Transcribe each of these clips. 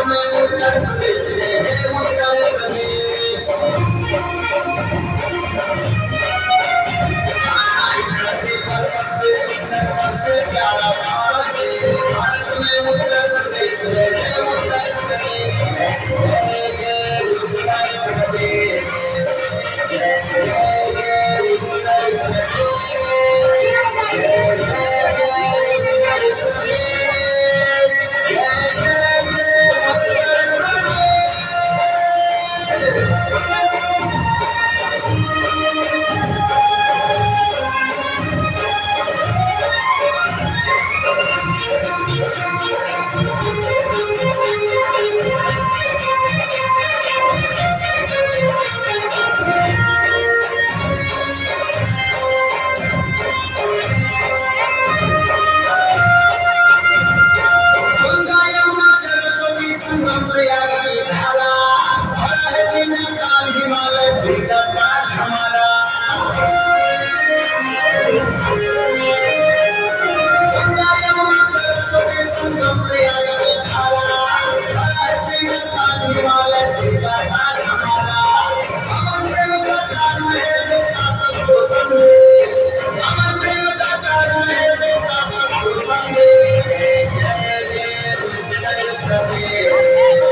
में उत्तर प्रदेश है उत्तर प्रदेश। इस धरती पर सबसे सुंदर सबसे प्यारा भारत देश, भारत में उत्तर प्रदेश है उत्तर प्रदेश। जय जय उत्तर प्रदेश, जय जय जय उत्तर प्रदेश, जय जय जय उत्तर प्रदेश, जय जय जय उत्तर गंगा यमुना सरस्वती संगम प्रयाग की धारा, भरा है सीना काल हिमालय सीधा काठ हमारा। गंगा यमुना सरस्वती संगम प्रयाग की धारा, भरा है सीना काल हिमालय सीधा काठ हमारा। अमर प्रेम का ताजमहल देता सबको संदेश, अमर प्रेम का ताजमहल देता सबको संदेश। जय जय जय उत्तर प्रदेश,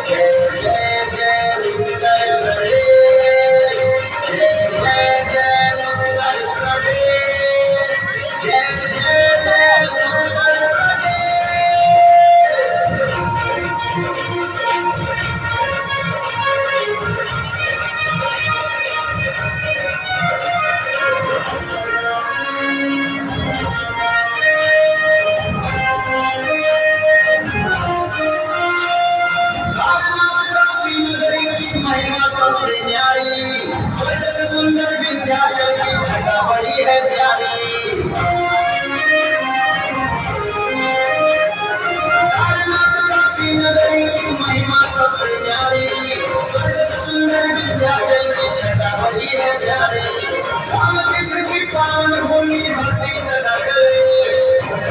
जय जय जय उत्तर प्रदेश, जय जय जय उत्तर प्रदेश, जय जय जय उत्तर प्रदेश। सारनाथ काशी नगरी की महिमा सबसे न्यारी, स्वर्ग से सुंदर विंध्याचल की छटा बड़ी है प्यारी। सारनाथ काशी नगरी की महिमा सबसे न्यारी, स्वर्ग से सुंदर विंध्याचल की छटा बड़ी है प्यारी। राम कृष्ण की पावन भूमि धरती सदा कलेश,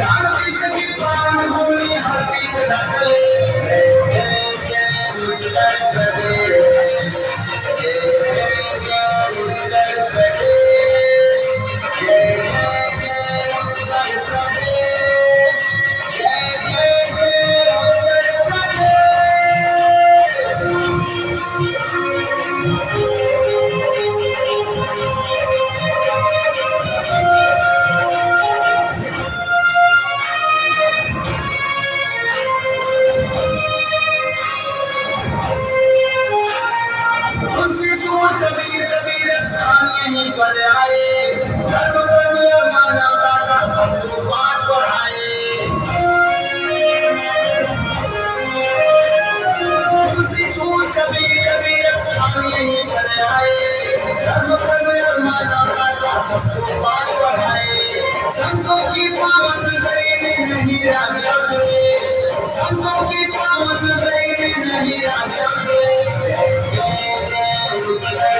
राम कृष्ण की पावन भूमि धरती सदा कलेश। जय जय जय उत्तर प्रदेश, जय जय जय उत्तर प्रदेश, जय जय जय उत्तर प्रदेश, जय जय जय उत्तर प्रदेश। तुलसी सूर कबीर कबीर स्थान यहीं पर आए, धर्म कर्म और मानवता का सबको पाठ पढ़ाए। तुलसी सूर कबीर कबीर स्थान यहीं पर आए, धर्म कर्म और मानवता का सबको पाठ पढ़ाए। संतों की पावन नगरी में नहीं राजा द्वेष, संतों की पावन नगरी में नहीं राजा द्वेष। जय जय जय उत्तर